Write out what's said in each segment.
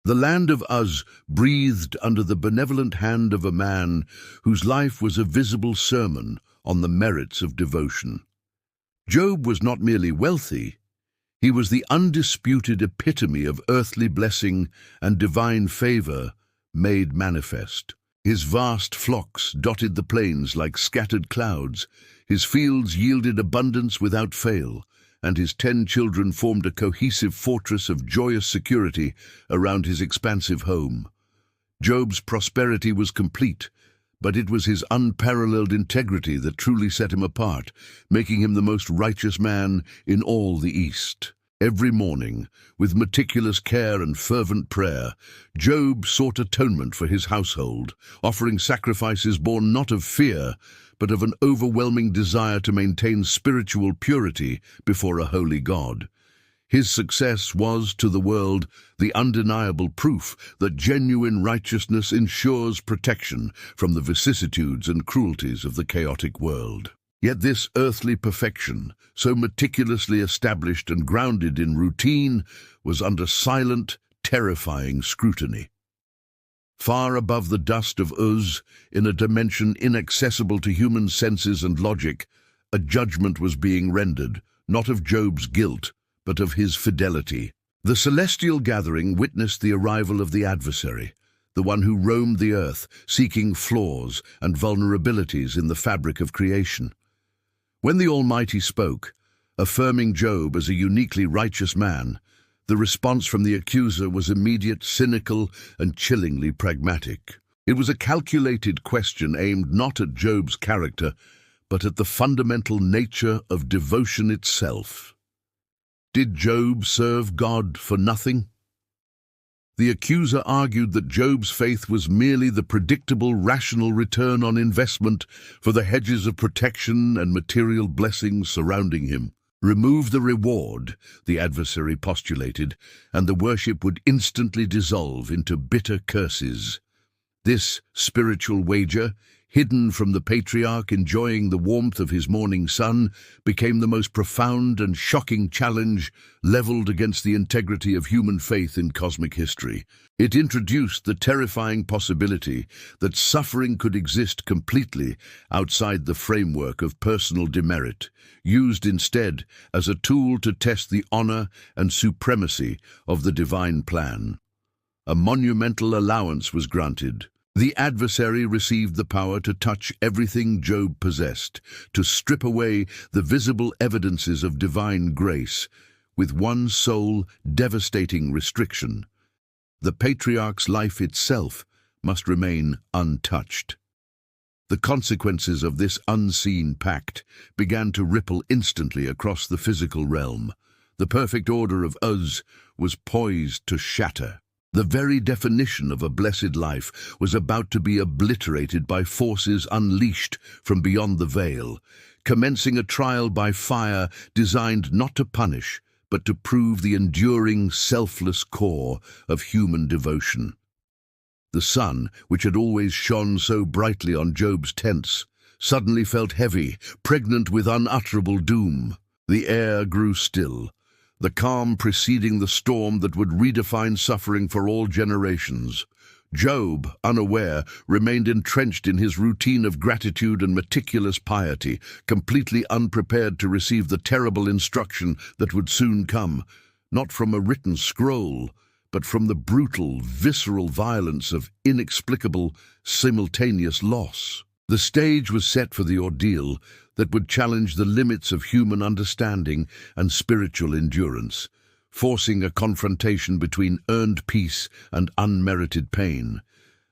The land of Uz breathed under the benevolent hand of a man whose life was a visible sermon on the merits of devotion. Job was not merely wealthy, he was the undisputed epitome of earthly blessing and divine favor made manifest. His vast flocks dotted the plains like scattered clouds, his fields yielded abundance without fail, and his 10 children formed a cohesive fortress of joyous security around his expansive home. Job's prosperity was complete, but it was his unparalleled integrity that truly set him apart, making him the most righteous man in all the East. Every morning, with meticulous care and fervent prayer, Job sought atonement for his household, offering sacrifices born not of fear, but of an overwhelming desire to maintain spiritual purity before a holy God. His success was, to the world, the undeniable proof that genuine righteousness ensures protection from the vicissitudes and cruelties of the chaotic world. Yet this earthly perfection, so meticulously established and grounded in routine, was under silent, terrifying scrutiny. Far above the dust of Uz, in a dimension inaccessible to human senses and logic, a judgment was being rendered, not of Job's guilt, but of his fidelity. The celestial gathering witnessed the arrival of the adversary, the one who roamed the earth, seeking flaws and vulnerabilities in the fabric of creation. When the Almighty spoke, affirming Job as a uniquely righteous man, the response from the accuser was immediate, cynical, and chillingly pragmatic. It was a calculated question aimed not at Job's character, but at the fundamental nature of devotion itself. Did Job serve God for nothing? The accuser argued that Job's faith was merely the predictable, rational return on investment for the hedges of protection and material blessings surrounding him. Remove the reward, the adversary postulated, and the worship would instantly dissolve into bitter curses. This spiritual wager, hidden from the patriarch enjoying the warmth of his morning sun, became the most profound and shocking challenge leveled against the integrity of human faith in cosmic history. It introduced the terrifying possibility that suffering could exist completely outside the framework of personal demerit, used instead as a tool to test the honor and supremacy of the divine plan. A monumental allowance was granted. The adversary received the power to touch everything Job possessed, to strip away the visible evidences of divine grace, with one sole, devastating restriction. The patriarch's life itself must remain untouched. The consequences of this unseen pact began to ripple instantly across the physical realm. The perfect order of Uz was poised to shatter. The very definition of a blessed life was about to be obliterated by forces unleashed from beyond the veil, commencing a trial by fire designed not to punish, but to prove the enduring, selfless core of human devotion. The sun, which had always shone so brightly on Job's tents, suddenly felt heavy, pregnant with unutterable doom. The air grew still, the calm preceding the storm that would redefine suffering for all generations. Job, unaware, remained entrenched in his routine of gratitude and meticulous piety, completely unprepared to receive the terrible instruction that would soon come, not from a written scroll, but from the brutal, visceral violence of inexplicable, simultaneous loss. The stage was set for the ordeal that would challenge the limits of human understanding and spiritual endurance, forcing a confrontation between earned peace and unmerited pain,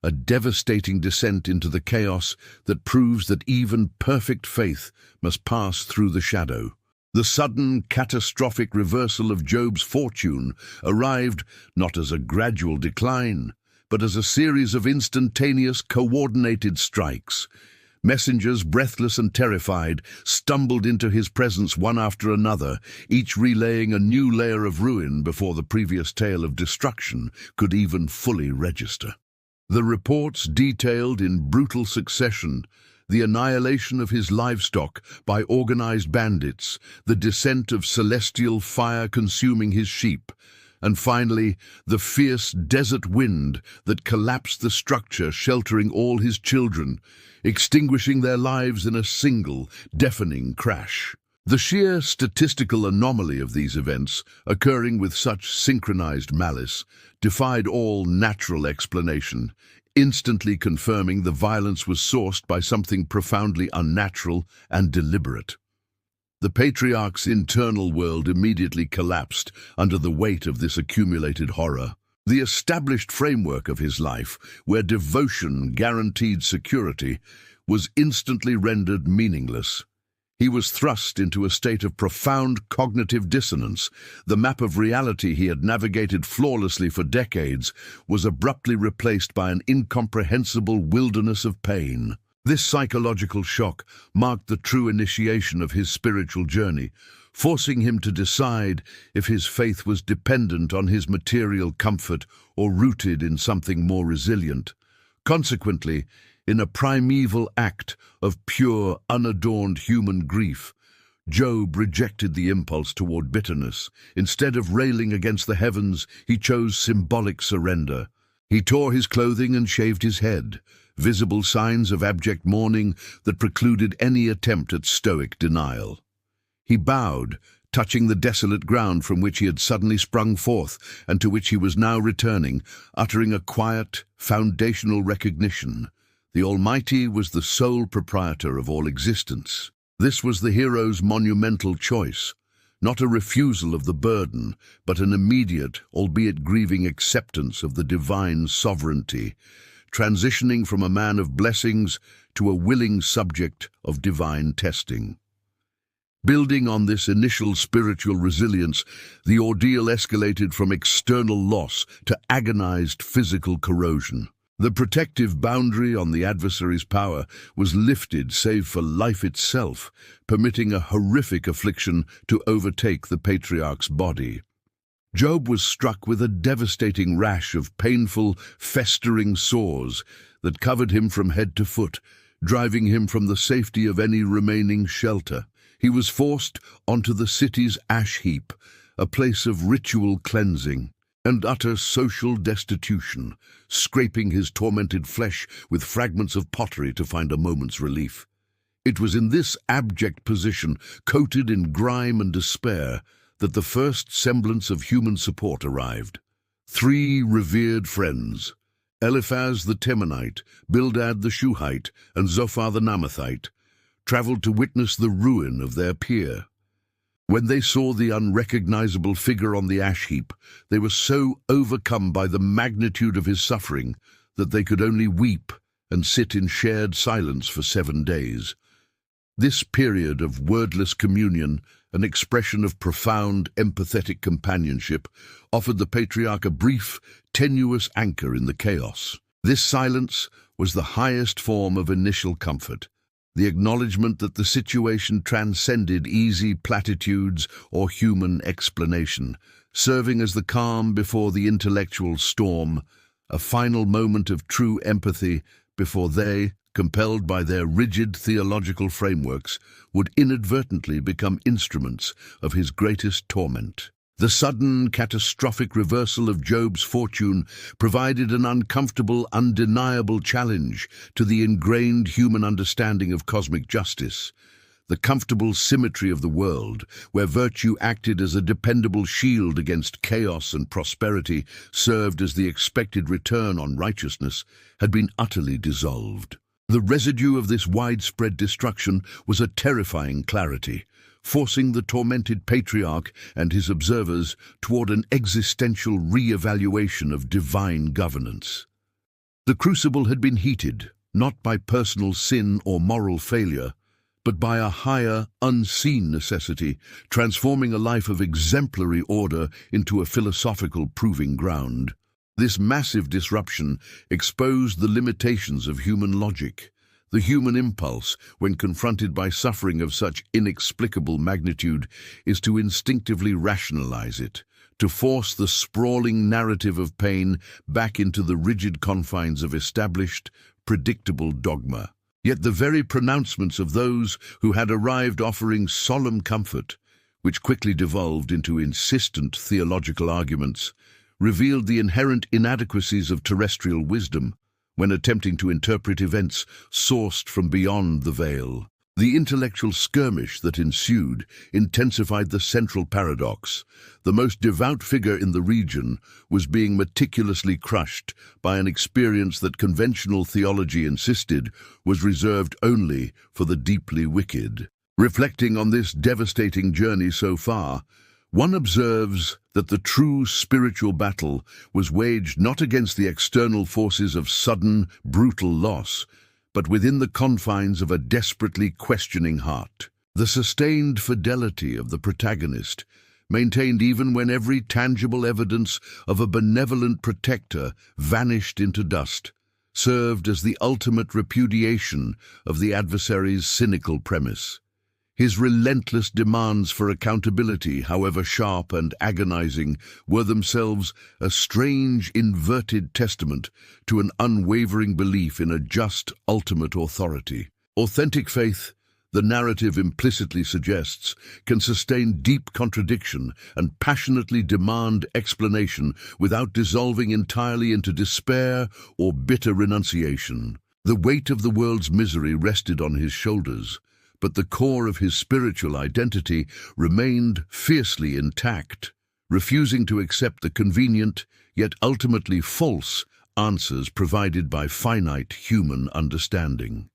a devastating descent into the chaos that proves that even perfect faith must pass through the shadow. The sudden, catastrophic reversal of Job's fortune arrived not as a gradual decline, but as a series of instantaneous, coordinated strikes. Messengers, breathless and terrified, stumbled into his presence one after another, each relaying a new layer of ruin before the previous tale of destruction could even fully register. The reports detailed in brutal succession the annihilation of his livestock by organized bandits, the descent of celestial fire consuming his sheep, And finally, the fierce desert wind that collapsed the structure sheltering all his children, extinguishing their lives in a single, deafening crash. The sheer statistical anomaly of these events, occurring with such synchronized malice, defied all natural explanation, instantly confirming the violence was sourced by something profoundly unnatural and deliberate. The patriarch's internal world immediately collapsed under the weight of this accumulated horror. The established framework of his life, where devotion guaranteed security, was instantly rendered meaningless. He was thrust into a state of profound cognitive dissonance. The map of reality he had navigated flawlessly for decades was abruptly replaced by an incomprehensible wilderness of pain. This psychological shock marked the true initiation of his spiritual journey, forcing him to decide if his faith was dependent on his material comfort or rooted in something more resilient. Consequently, in a primeval act of pure, unadorned human grief, Job rejected the impulse toward bitterness. Instead of railing against the heavens, he chose symbolic surrender. He tore his clothing and shaved his head, visible signs of abject mourning that precluded any attempt at stoic denial. He bowed, touching the desolate ground from which he had suddenly sprung forth and to which he was now returning, uttering a quiet, foundational recognition. The Almighty was the sole proprietor of all existence. This was the hero's monumental choice, not a refusal of the burden, but an immediate, albeit grieving acceptance of the divine sovereignty, transitioning from a man of blessings to a willing subject of divine testing. Building on this initial spiritual resilience, the ordeal escalated from external loss to agonized physical corrosion. The protective boundary on the adversary's power was lifted save for life itself, permitting a horrific affliction to overtake the patriarch's body. Job was struck with a devastating rash of painful, festering sores that covered him from head to foot, driving him from the safety of any remaining shelter. He was forced onto the city's ash heap, a place of ritual cleansing and utter social destitution, scraping his tormented flesh with fragments of pottery to find a moment's relief. It was in this abject position, coated in grime and despair, that the first semblance of human support arrived. 3 revered friends, Eliphaz the Temanite, Bildad the Shuhite, and Zophar the Naamathite, traveled to witness the ruin of their peer. When they saw the unrecognizable figure on the ash heap, they were so overcome by the magnitude of his suffering that they could only weep and sit in shared silence for 7 days. This period of wordless communion, an expression of profound, empathetic companionship, offered the patriarch a brief, tenuous anchor in the chaos. This silence was the highest form of initial comfort, the acknowledgement that the situation transcended easy platitudes or human explanation, serving as the calm before the intellectual storm, a final moment of true empathy before they, compelled by their rigid theological frameworks, would inadvertently become instruments of his greatest torment. The sudden, catastrophic reversal of Job's fortune provided an uncomfortable, undeniable challenge to the ingrained human understanding of cosmic justice. The comfortable symmetry of the world, where virtue acted as a dependable shield against chaos and prosperity, served as the expected return on righteousness, had been utterly dissolved. The residue of this widespread destruction was a terrifying clarity, forcing the tormented patriarch and his observers toward an existential re-evaluation of divine governance. The crucible had been heated, not by personal sin or moral failure, but by a higher, unseen necessity, transforming a life of exemplary order into a philosophical proving ground. This massive disruption exposed the limitations of human logic. The human impulse, when confronted by suffering of such inexplicable magnitude, is to instinctively rationalize it, to force the sprawling narrative of pain back into the rigid confines of established, predictable dogma. Yet the very pronouncements of those who had arrived offering solemn comfort which quickly devolved into insistent theological arguments, revealed the inherent inadequacies of terrestrial wisdom when attempting to interpret events sourced from beyond the veil. The intellectual skirmish that ensued intensified the central paradox. The most devout figure in the region was being meticulously crushed by an experience that conventional theology insisted was reserved only for the deeply wicked. Reflecting on this devastating journey so far, one observes that the true spiritual battle was waged not against the external forces of sudden, brutal loss, but within the confines of a desperately questioning heart. The sustained fidelity of the protagonist, maintained even when every tangible evidence of a benevolent protector vanished into dust, served as the ultimate repudiation of the adversary's cynical premise. His relentless demands for accountability, however sharp and agonizing, were themselves a strange, inverted testament to an unwavering belief in a just, ultimate authority. Authentic faith, the narrative implicitly suggests, can sustain deep contradiction and passionately demand explanation without dissolving entirely into despair or bitter renunciation. The weight of the world's misery rested on his shoulders, but the core of his spiritual identity remained fiercely intact, refusing to accept the convenient, yet ultimately false, answers provided by finite human understanding.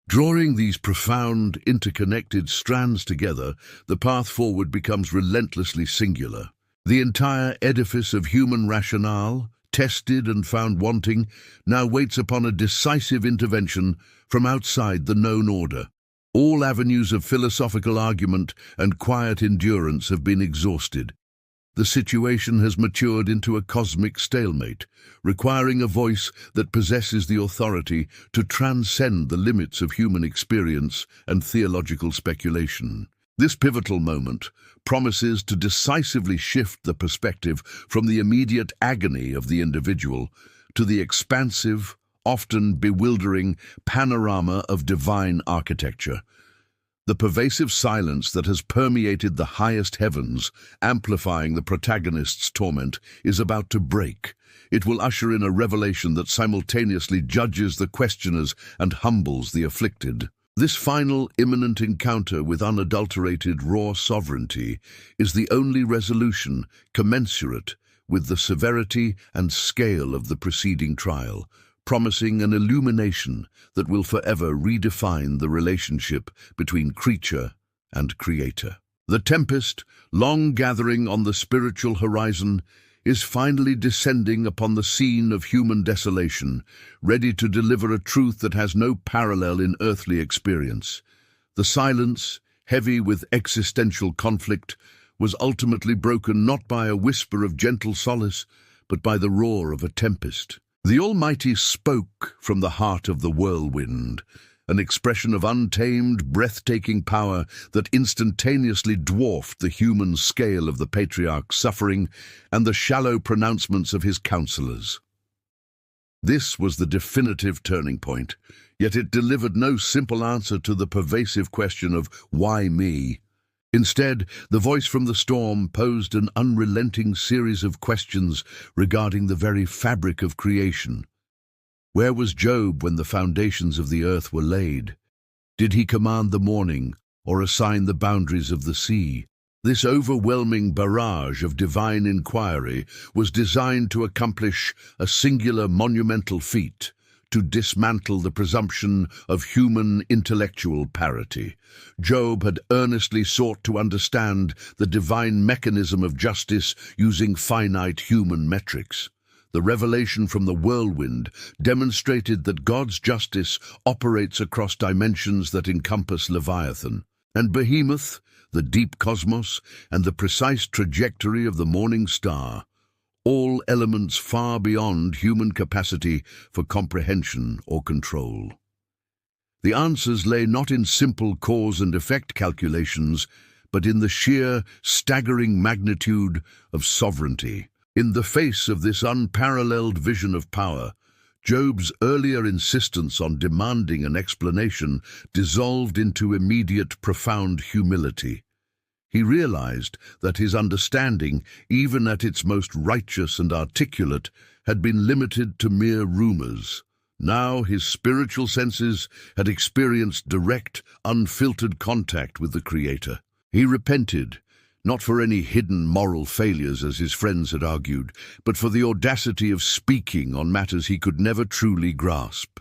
Drawing these profound, interconnected strands together, the path forward becomes relentlessly singular. The entire edifice of human rationale, tested and found wanting, now waits upon a decisive intervention from outside the known order. All avenues of philosophical argument and quiet endurance have been exhausted. The situation has matured into a cosmic stalemate, requiring a voice that possesses the authority to transcend the limits of human experience and theological speculation. This pivotal moment promises to decisively shift the perspective from the immediate agony of the individual to the expansive, often bewildering panorama of divine architecture. The pervasive silence that has permeated the highest heavens, amplifying the protagonist's torment, is about to break. It will usher in a revelation that simultaneously judges the questioners and humbles the afflicted. This final, imminent encounter with unadulterated, raw sovereignty is the only resolution commensurate with the severity and scale of the preceding trial, promising an illumination that will forever redefine the relationship between creature and creator. The tempest, long gathering on the spiritual horizon, is finally descending upon the scene of human desolation, ready to deliver a truth that has no parallel in earthly experience. The silence, heavy with existential conflict, was ultimately broken not by a whisper of gentle solace, but by the roar of a tempest. The Almighty spoke from the heart of the whirlwind, an expression of untamed, breathtaking power that instantaneously dwarfed the human scale of the patriarch's suffering and the shallow pronouncements of his counselors. This was the definitive turning point, yet it delivered no simple answer to the pervasive question of why me? Instead, the voice from the storm posed an unrelenting series of questions regarding the very fabric of creation. Where was Job when the foundations of the earth were laid? Did he command the morning or assign the boundaries of the sea? This overwhelming barrage of divine inquiry was designed to accomplish a singular monumental feat, to dismantle the presumption of human intellectual parity. Job had earnestly sought to understand the divine mechanism of justice using finite human metrics. The revelation from the whirlwind demonstrated that God's justice operates across dimensions that encompass Leviathan and Behemoth, the deep cosmos, and the precise trajectory of the morning star, all elements far beyond human capacity for comprehension or control. The answers lay not in simple cause and effect calculations, but in the sheer, staggering magnitude of sovereignty. In the face of this unparalleled vision of power, Job's earlier insistence on demanding an explanation dissolved into immediate, profound humility. He realized that his understanding, even at its most righteous and articulate, had been limited to mere rumors. Now his spiritual senses had experienced direct, unfiltered contact with the Creator. He repented, not for any hidden moral failures as his friends had argued, but for the audacity of speaking on matters he could never truly grasp.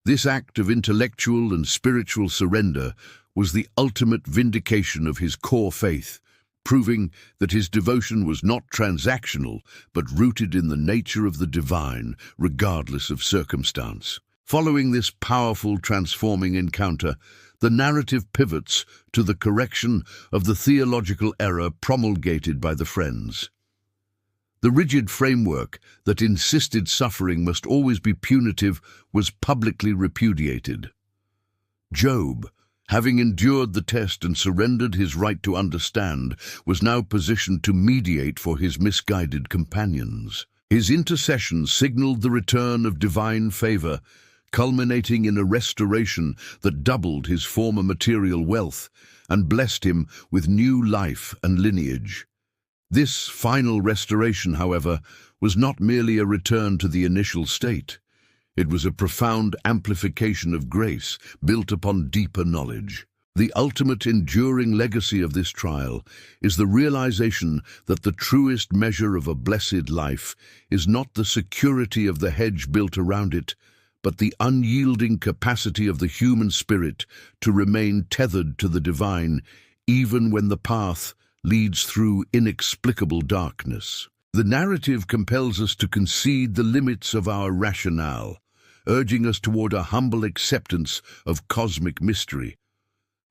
This act of intellectual and spiritual surrender was the ultimate vindication of his core faith, proving that his devotion was not transactional, but rooted in the nature of the divine, regardless of circumstance. Following this powerful, transforming encounter, the narrative pivots to the correction of the theological error promulgated by the friends. The rigid framework that insisted suffering must always be punitive was publicly repudiated. Job, having endured the test and surrendered his right to understand, was now positioned to mediate for his misguided companions. His intercession signaled the return of divine favor, culminating in a restoration that doubled his former material wealth and blessed him with new life and lineage. This final restoration, however, was not merely a return to the initial state. It was a profound amplification of grace built upon deeper knowledge. The ultimate enduring legacy of this trial is the realization that the truest measure of a blessed life is not the security of the hedge built around it, but the unyielding capacity of the human spirit to remain tethered to the divine, even when the path leads through inexplicable darkness. The narrative compels us to concede the limits of our rationale, urging us toward a humble acceptance of cosmic mystery.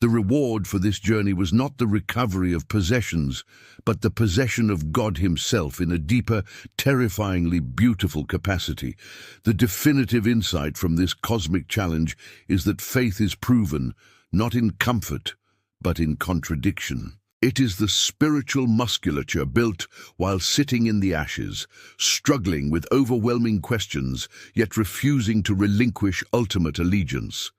The reward for this journey was not the recovery of possessions, but the possession of God Himself in a deeper, terrifyingly beautiful capacity. The definitive insight from this cosmic challenge is that faith is proven, not in comfort, but in contradiction. It is the spiritual musculature built while sitting in the ashes, struggling with overwhelming questions, yet refusing to relinquish ultimate allegiance.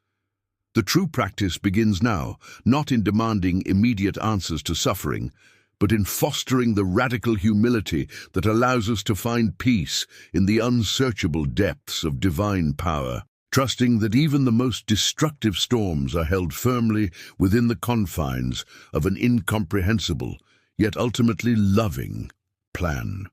The true practice begins now, not in demanding immediate answers to suffering, but in fostering the radical humility that allows us to find peace in the unsearchable depths of divine power, trusting that even the most destructive storms are held firmly within the confines of an incomprehensible, yet ultimately loving, plan.